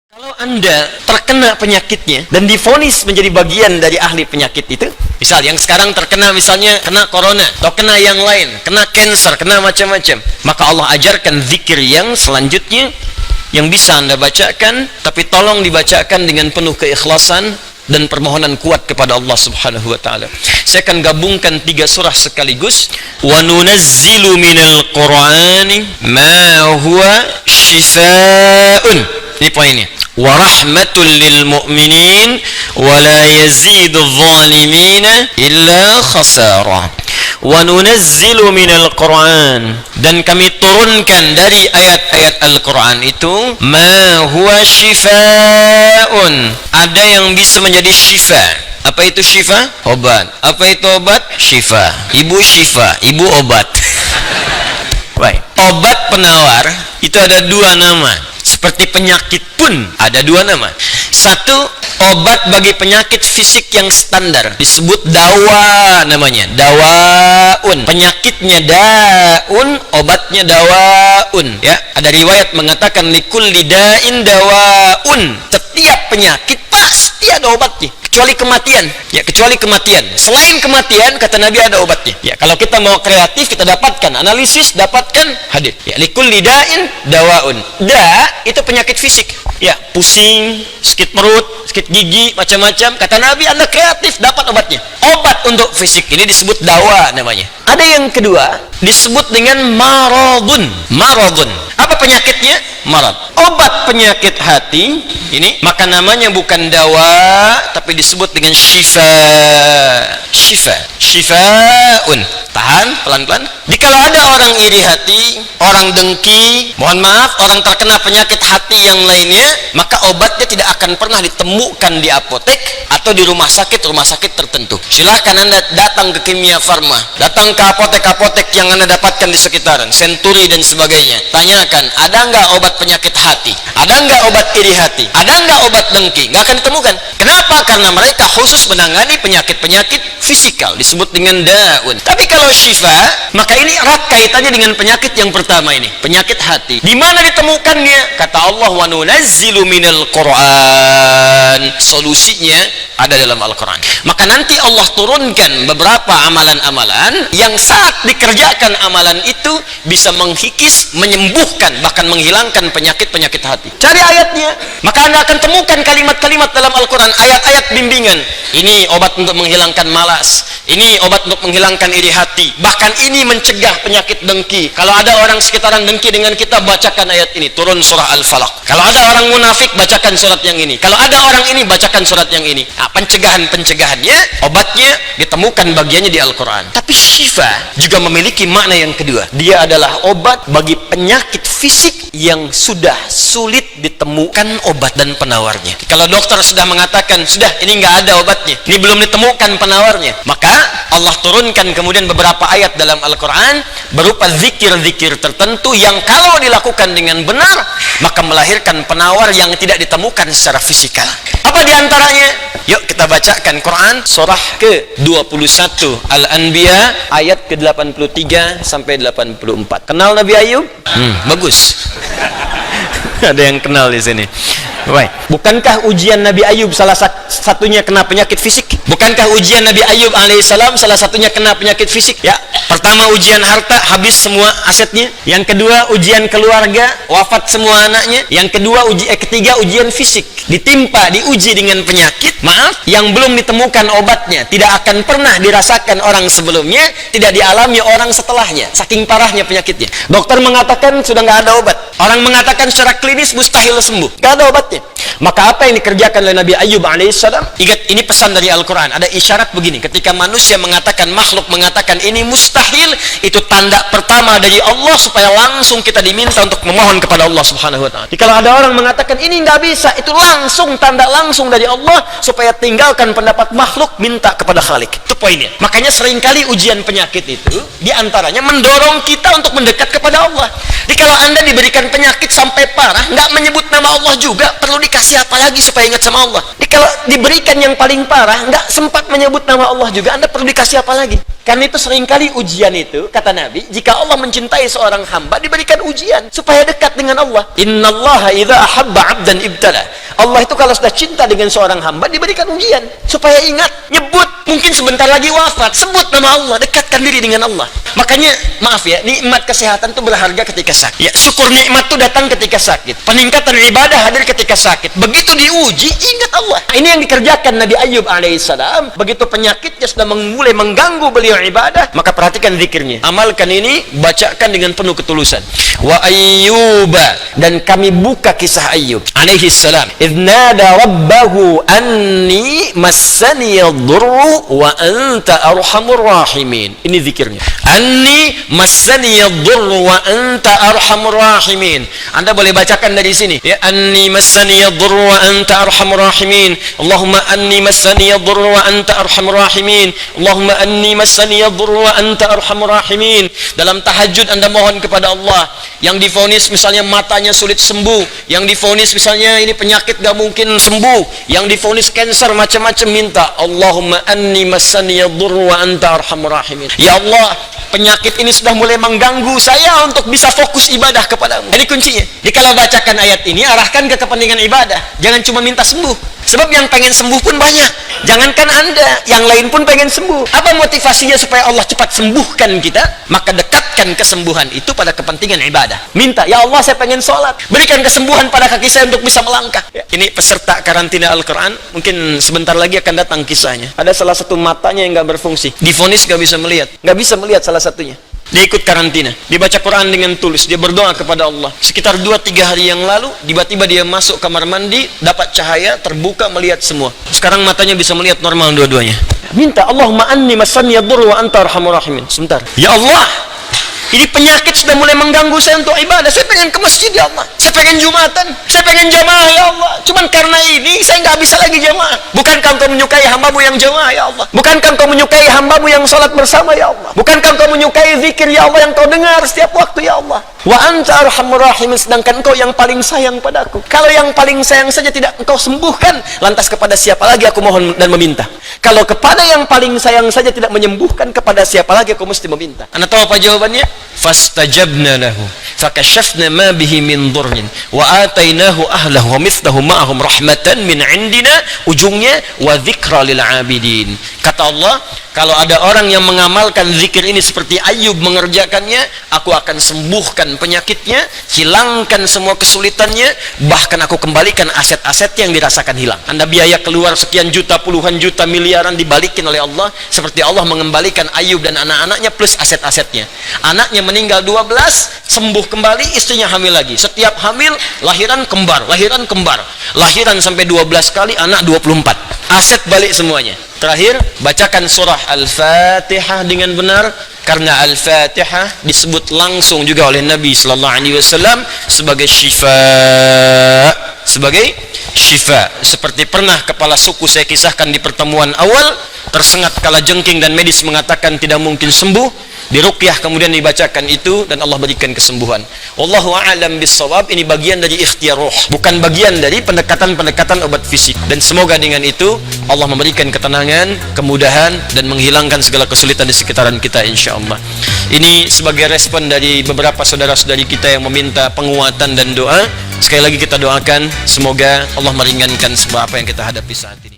Kalau Anda terkena penyakitnya dan divonis menjadi bagian dari ahli penyakit itu, misal yang sekarang terkena misalnya kena corona atau kena yang lain, kena cancer, kena macam-macam, maka Allah ajarkan zikir yang selanjutnya yang bisa Anda bacakan, tapi tolong dibacakan dengan penuh keikhlasan dan permohonan kuat kepada Allah Subhanahu wa taala. Saya akan gabungkan 3 surah sekaligus. Wa nunazzilu minal Qur'ani ma huwa shifaa'un. Ini poinnya. Wa rahmatul lil mu'minin wa la yazidul zalimina illa khasara. Wa nunazzilu minal Qur'an, dan kami turunkan dari ayat-ayat Al-Qur'an itu ma huwa shifaa'un, ada yang bisa menjadi syifa. Apa itu syifa? Obat. Apa itu obat? Syifa. Ibu syifa, ibu obat. Baik. Obat penawar itu ada 2 nama. Seperti penyakit pun ada 2 nama. Satu, obat bagi penyakit fisik yang standar disebut dawa namanya, dawaun. Penyakitnya daun, obatnya dawaun. Ya, ada riwayat mengatakan likulli da'in dawaun. Setiap penyakit pasti ada obatnya, kecuali kematian. Ya, kecuali kematian. Selain kematian, kata Nabi, ada obatnya. Ya, kalau kita mau kreatif, kita dapatkan analisis, dapatkan hadis. Ya, likulli da'in dawaun. Itu penyakit fisik. Ya, pusing, sakit perut, sakit gigi, macam-macam. Kata Nabi, Anda kreatif, dapat obatnya. Obat untuk fisik ini disebut dawa namanya. Ada yang kedua, disebut dengan maradun. Maradun. Apa penyakitnya? Marad. Obat penyakit hati ini, maka namanya bukan dawa, tapi disebut dengan syifa. Syifa. Syifaun. Tahan, pelan-pelan. Jikalau ada orang iri hati, orang dengki, mohon maaf, orang terkena penyakit hati yang lainnya, maka obatnya tidak akan pernah ditemukan di apotek atau di rumah sakit tertentu. Silahkan Anda datang ke Kimia Farma, datang ke apotek-apotek yang Anda dapatkan di sekitaran, Century dan sebagainya. Tanyakan, ada nggak obat penyakit hati? Ada nggak obat iri hati? Ada nggak obat dengki? Nggak akan ditemukan. Kenapa? Karena mereka khusus menangani penyakit-penyakit fisikal, disebut dengan daun. Tapi kalau syifa, maka ini erat kaitannya dengan penyakit yang pertama ini, penyakit hati. Di mana ditemukannya? Kata Allah, wa nunazzilu minal Qur'an. Solusinya ada dalam Al-Quran. Maka nanti Allah turunkan beberapa amalan-amalan yang saat dikerjakan amalan itu bisa menghikis, menyembuhkan, bahkan menghilangkan penyakit-penyakit hati. Cari ayatnya, maka Anda akan temukan kalimat-kalimat dalam Al-Quran, ayat-ayat bimbingan. Ini obat untuk menghilangkan malas, ini obat untuk menghilangkan iri hati, bahkan ini mencegah penyakit dengki. Kalau ada orang sekitaran dengki dengan kita, bacakan ayat ini, turun surah Al-Falaq. Kalau ada orang munafik, bacakan surat yang ini. Kalau ada orang ini, bacakan surat yang ini. Nah, pencegahannya, obatnya ditemukan bagiannya di Al-Quran. Tapi syifa juga memiliki makna yang kedua. Dia adalah obat bagi penyakit fisik yang sudah sulit ditemukan obat dan penawarnya. Kalau dokter sudah mengatakan, sudah ini nggak ada obatnya, ini belum ditemukan penawarnya, maka Allah turunkan kemudian beberapa ayat dalam Al-Quran berupa zikir-zikir tertentu yang kalau dilakukan dengan benar, maka melahirkan penawar yang tidak ditemukan secara fisikal. Apa diantaranya? Yuk kita bacakan Quran surah ke-21 Al-Anbiya ayat ke-83 sampai 84. Kenal Nabi Ayub? Bagus. Ada yang kenal di sini. Baik. Bukankah ujian Nabi Ayub salah satunya kena penyakit fisik? Bukankah ujian Nabi Ayub alaihissalam salah satunya kena penyakit fisik? Ya. Pertama ujian harta, habis semua asetnya. Yang kedua ujian keluarga, wafat semua anaknya. Yang kedua ketiga ujian fisik, ditimpa, diuji dengan penyakit, maaf, yang belum ditemukan obatnya, tidak akan pernah dirasakan orang sebelumnya, tidak dialami orang setelahnya, saking parahnya penyakitnya. Dokter mengatakan sudah nggak ada obat, orang mengatakan secara klinis mustahil sembuh, nggak ada obatnya. Maka apa yang dikerjakan oleh Nabi Ayub alaihissalam? Ingat, ini pesan dari Al-Quran. Ada isyarat begini, ketika manusia mengatakan, makhluk mengatakan ini mustahil, itu tanda pertama dari Allah supaya langsung kita diminta untuk memohon kepada Allah Subhanahu wa ta'ala. Jadi kalau ada orang mengatakan ini nggak bisa, itu langsung tanda langsung dari Allah supaya tinggalkan pendapat makhluk, minta kepada Khalik. Itu poinnya. Makanya seringkali ujian penyakit itu diantaranya mendorong kita untuk mendekat kepada Allah. Jadi kalau Anda diberikan penyakit sampai parah, nggak menyebut nama Allah juga, perlu dikasih apa lagi supaya ingat sama Allah? Jadi kalau diberikan yang paling parah, nggak sempat menyebut nama Allah juga, Anda perlu dikasih apa lagi? Karena itu seringkali ujian itu, kata Nabi, jika Allah mencintai seorang hamba, diberikan ujian supaya dekat dengan Allah. Innallaha idza ahabba 'abdan ibtala. Allah itu kalau sudah cinta dengan seorang hamba, diberikan ujian supaya ingat, nyebut, mungkin sebentar lagi wafat, sebut nama Allah, dekatkan diri dengan Allah. Makanya, maaf ya, nikmat kesehatan itu berharga ketika sakit. Ya, syukur nikmat itu datang ketika sakit. Peningkatan ibadah hadir ketika sakit. Begitu diuji, ingat Allah. Nah, ini yang dikerjakan Nabi Ayyub alaihissalam. Begitu penyakitnya sudah mulai mengganggu beliau ibadah, maka perhatikan zikirnya. Amalkan ini, bacakan dengan penuh ketulusan. Wa Ayyuba, dan kami buka kisah Ayyub alaihissalam. Idnada rabbahu anni massani yadurru wa anta arhamur rahimin. Ini zikirnya. Anni massani yadurru wa anta arhamur rahimin. Anda boleh bacakan dari sini. Ya, anni massani yadurru wa anta arhamur rahimin. Allahumma anni massani yadurru wa anta arhamur rahimin. Allahumma anni massani yadurru wa anta arhamur rahimin. Dalam tahajud Anda mohon kepada Allah. Yang divonis misalnya matanya sulit sembuh, yang divonis misalnya ini penyakit gak mungkin sembuh, yang divonis cancer macam-macam, minta Allahumma anni massani yadurru wa anta arhamur rahimin. Ya Allah, penyakit ini sudah mulai mengganggu saya untuk bisa fokus ibadah kepadamu. Ini kuncinya. Dikala bacakan ayat ini, arahkan ke kepentingan ibadah. Jangan cuma minta sembuh. Sebab yang pengen sembuh pun banyak. Jangankan Anda, yang lain pun pengen sembuh. Apa motivasinya supaya Allah cepat sembuhkan kita? Maka dekatkan kesembuhan itu pada kepentingan ibadah. Minta, ya Allah saya pengen sholat. Berikan kesembuhan pada kaki saya untuk bisa melangkah. Ya, ini peserta karantina Al-Quran. Mungkin sebentar lagi akan datang kisahnya. Ada salah satu matanya yang gak berfungsi. Divonis gak bisa melihat. Gak bisa melihat salah satunya. Dia ikut karantina, dia baca Quran dengan tulus, dia berdoa kepada Allah. Sekitar 2-3 hari yang lalu, tiba-tiba dia masuk kamar mandi, dapat cahaya, terbuka, melihat semua. Sekarang matanya bisa melihat normal dua-duanya. Minta, Allahumma anni massani yadurru wa anta arhamur rahimin. Sebentar. Ya Allah, ini penyakit sudah mulai mengganggu saya untuk ibadah. Saya pengen ke masjid ya Allah. Saya pengen jumatan. Saya pengen jamaah ya Allah. Cuman karena ini saya nggak bisa lagi jamaah. Bukankah engkau menyukai hambamu yang jamaah ya Allah? Bukankah engkau menyukai hambamu yang salat bersama ya Allah? Bukankah engkau menyukai zikir ya Allah yang kau dengar setiap waktu ya Allah? Wa anta arhamur rahimin, sedangkan engkau yang paling sayang padaku. Kalau yang paling sayang saja tidak engkau sembuhkan, lantas kepada siapa lagi aku mohon dan meminta? Kalau kepada yang paling sayang saja tidak menyembuhkan, kepada siapa lagi aku mesti meminta? Anda tahu apa jawabannya? Fastajabna lahu fakashafna ma bihi min dhurrin wa atainahu ahlahu wa mithlahu ma'ahum rahmatan min indina. Ujungnya wa dzikra lil abidin. Kata Allah, kalau ada orang yang mengamalkan zikir ini seperti Ayyub mengerjakannya, aku akan sembuhkan penyakitnya, hilangkan semua kesulitannya, bahkan aku kembalikan aset-aset yang dirasakan hilang. Anda biaya keluar sekian juta, puluhan juta, miliaran dibalikin oleh Allah, seperti Allah mengembalikan Ayyub dan anak-anaknya plus aset-asetnya. Anaknya meninggal 12, sembuh kembali, istrinya hamil lagi. Setiap hamil, lahiran kembar, lahiran sampai 12 kali, anak 24. Aset balik semuanya. Terakhir, bacakan surah Al-Fatihah dengan benar, karena Al-Fatihah disebut langsung juga oleh Nabi sallallahu alaihi wasallam sebagai syifa, seperti pernah kepala suku saya kisahkan di pertemuan awal, tersengat kala jengking dan medis mengatakan tidak mungkin sembuh, diruqyah kemudian dibacakan itu dan Allah berikan kesembuhan. Wallahu a'lam bissawab. Ini bagian dari ikhtiar roh, bukan bagian dari pendekatan-pendekatan obat fisik. Dan semoga dengan itu Allah memberikan ketenangan, kemudahan dan menghilangkan segala kesulitan di sekitaran kita insyaallah. Ini sebagai respon dari beberapa saudara-saudari kita yang meminta penguatan dan doa. Sekali lagi kita doakan semoga Allah meringankan semua apa yang kita hadapi saat ini.